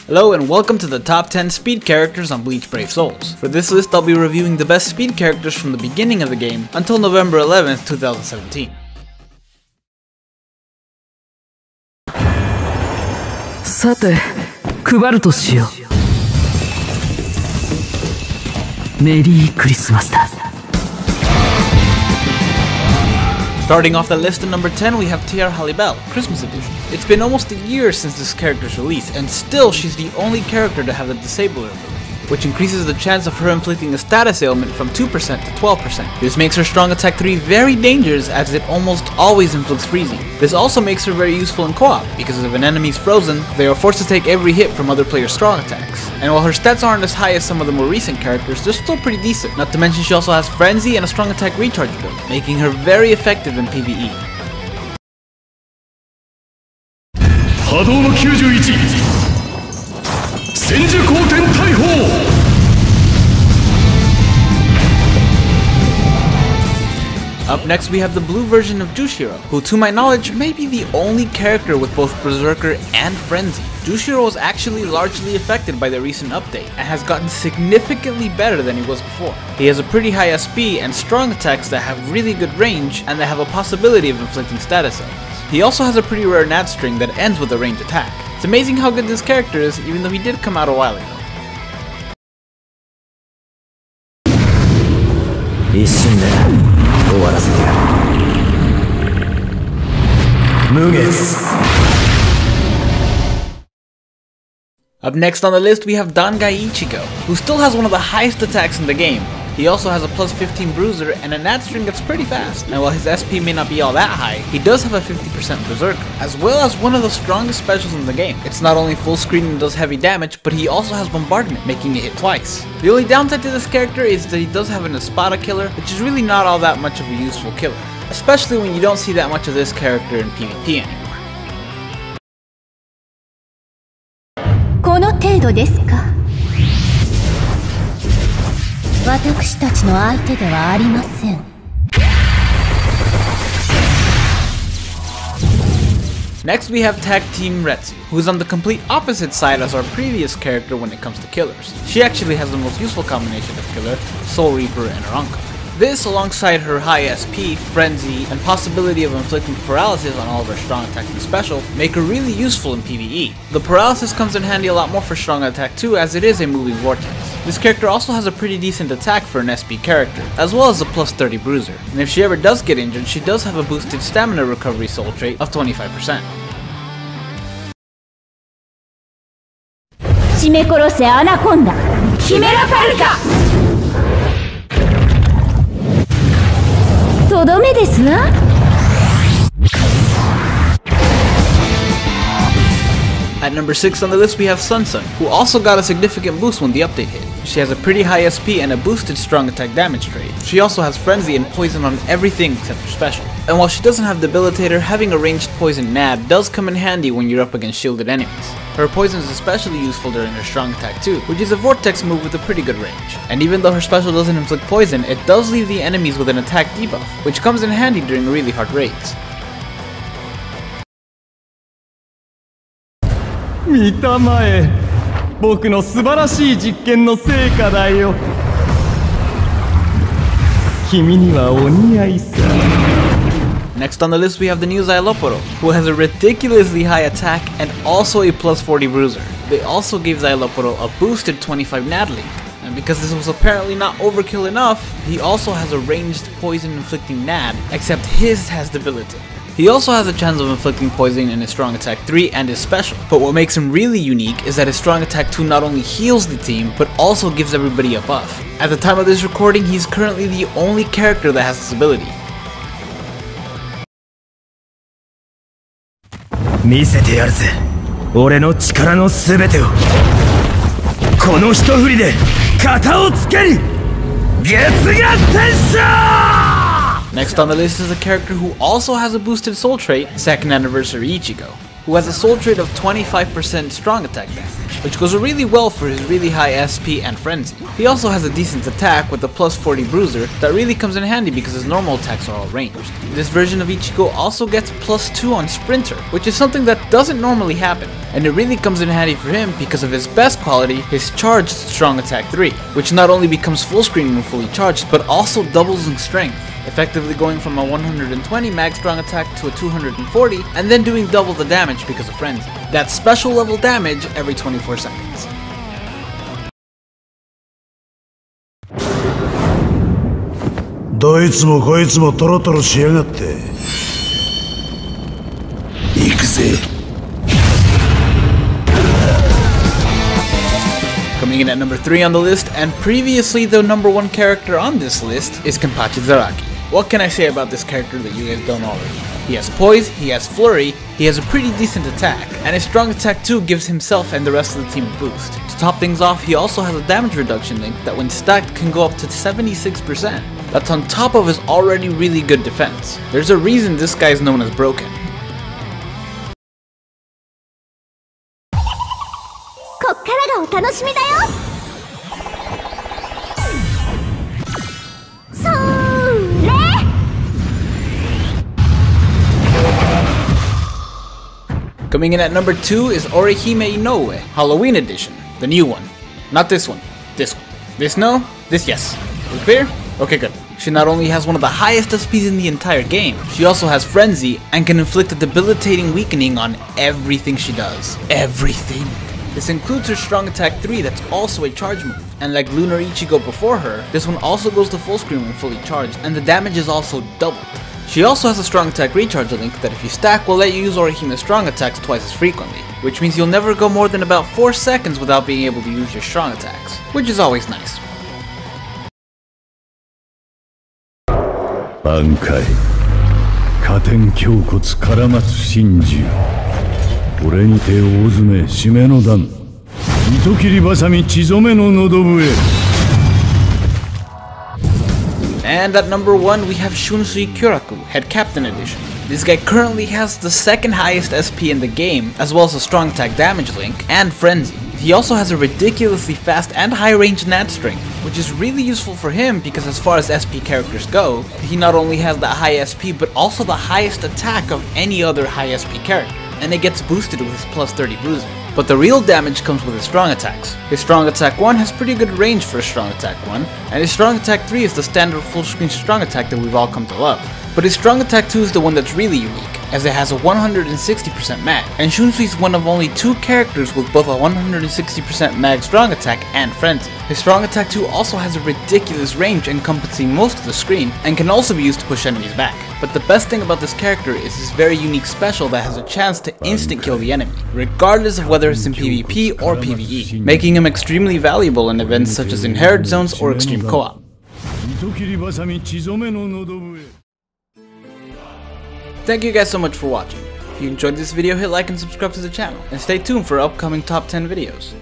Hello and welcome to the top 10 speed characters on Bleach Brave Souls. For this list I'll be reviewing the best speed characters from the beginning of the game until November 11th, 2017. Starting off the list at number 10, we have T.R. Halibel, Christmas Edition. It's been almost a year since this character's release, and still she's the only character to have the Disabler ability, which increases the chance of her inflicting a status ailment from 2% to 12%. This makes her Strong Attack 3 very dangerous as it almost always inflicts freezing. This also makes her very useful in co-op, because if an enemy is frozen, they are forced to take every hit from other players' strong attacks. And while her stats aren't as high as some of the more recent characters, they're still pretty decent. Not to mention she also has Frenzy and a Strong Attack recharge build, making her very effective in PvE. Up next we have the blue version of Jushiro, who to my knowledge may be the only character with both Berserker and Frenzy. Jushiro was actually largely affected by the recent update, and has gotten significantly better than he was before. He has a pretty high SP and strong attacks that have really good range, and that have a possibility of inflicting status ailments. He also has a pretty rare nat string that ends with a range attack. It's amazing how good this character is, even though he did come out a while ago. Up next on the list we have Guy Ichigo, who still has one of the highest attacks in the game. He also has a plus 15 bruiser and a nat string that's pretty fast, and while his SP may not be all that high, he does have a 50% berserker, as well as one of the strongest specials in the game. It's not only full screen and does heavy damage, but he also has bombardment, making it hit twice. The only downside to this character is that he does have an Espada killer, which is really not all that much of a useful killer, especially when you don't see that much of this character in PvP anymore. この程度ですか。私たちの相手ではありません。Next we have Tag Team Retsu, who is on the complete opposite side as our previous character when it comes to killers. She actually has the most useful combination of killer, Soul Reaper, and Aranka. This, alongside her high SP, Frenzy, and possibility of inflicting paralysis on all of her strong attacks and special, make her really useful in PvE. The paralysis comes in handy a lot more for strong attack too, as it is a moving vortex. This character also has a pretty decent attack for an SP character, as well as a plus 30 bruiser, and if she ever does get injured, she does have a boosted stamina recovery soul trait of 25%. 締め殺せアナコンダ、キメラパルカ。とどめですわ。At number 6 on the list we have Sun, who also got a significant boost when the update hit. She has a pretty high SP and a boosted strong attack damage trait. She also has Frenzy and Poison on everything except her special. And while she doesn't have Debilitator, having a ranged Poison nab does come in handy when you're up against shielded enemies. Her Poison is especially useful during her strong attack too, which is a vortex move with a pretty good range. And even though her special doesn't inflict poison, it does leave the enemies with an attack debuff, which comes in handy during really hard raids. 見たまえ、僕の素晴らしい実験の成果だよ。君にはお似合いさ。Next on the list we have the new Xyloporo, who has a ridiculously high attack and also a plus 40 bruiser. They also gave Xyloporo a boosted 25 nat link, and because this was apparently not overkill enough, he also has a ranged poison inflicting nat, except his has debilitator. He also has a chance of inflicting poison in his Strong Attack 3 and his special, but what makes him really unique is that his Strong Attack 2 not only heals the team, but also gives everybody a buff. At the time of this recording, he's currently the only character that has this ability. 見せてやるぜ、俺の力のすべてを。この一振りで型をつける。月牙天使！ Next on the list is a character who also has a boosted soul trait, 2nd Anniversary Ichigo. who has a soul trait of 25% strong attack damage, which goes really well for his really high SP and frenzy. He also has a decent attack with a plus 40 bruiser that really comes in handy because his normal attacks are all ranged. This version of Ichigo also gets plus 2 on Sprinter, which is something that doesn't normally happen, and it really comes in handy for him because of his best quality, his charged strong attack 3, which not only becomes full screen when fully charged, but also doubles in strength, effectively going from a 120 max strong attack to a 240, and then doing double the damage because of frenzy. That's special level damage every 24 seconds. Coming in at number 3 on the list, and previously the number 1 character on this list, is Kenpachi Zaraki. What can I say about this character that you guys don't already know? He has poise, he has flurry, he has a pretty decent attack, and his strong attack 2 gives himself and the rest of the team a boost. To top things off, he also has a damage reduction link that when stacked can go up to 76%. That's on top of his already really good defense. There's a reason this guy is known as broken. Coming in at number 2 is Orihime Inoue, Halloween edition, the new one. Not this one, this one. This no, this yes. We clear? Okay, good. She not only has one of the highest SPs in the entire game, she also has frenzy and can inflict a debilitating weakening on everything she does. Everything. This includes her strong attack 3 that's also a charge move, and like Lunar Ichigo before her, this one also goes to full screen when fully charged, and the damage is also doubled. She also has a strong attack recharge link that if you stack will let you use Orihime's strong attacks twice as frequently, which means you'll never go more than about 4 seconds without being able to use your strong attacks, which is always nice. Bankai Katen Kyokotsu Karamatsu Shinju Ore ni te o uzume shime no dan Itokiri basami chizome no nodobue. And at number 1 we have Shunsui Kyuraku, Head Captain Edition. This guy currently has the second highest SP in the game, as well as a strong attack damage link and frenzy. He also has a ridiculously fast and high range nat string, which is really useful for him because as far as SP characters go, he not only has the high SP but also the highest attack of any other high SP character, and it gets boosted with his plus 30 bruiser. But the real damage comes with his strong attacks. His strong attack 1 has pretty good range for a strong attack 1, and his strong attack 3 is the standard full screen strong attack that we've all come to love. But his strong attack 2 is the one that's really unique, as it has a 160% mag, and Shunsui is one of only 2 characters with both a 160% mag strong attack and frenzy. His strong attack 2 also has a ridiculous range encompassing most of the screen, and can also be used to push enemies back. But the best thing about this character is his very unique special that has a chance to instant kill the enemy, regardless of whether it's in PvP or PvE, making him extremely valuable in events such as Inherit Zones or Extreme Co-op. Thank you guys so much for watching. If you enjoyed this video, hit like and subscribe to the channel, and stay tuned for upcoming top 10 videos.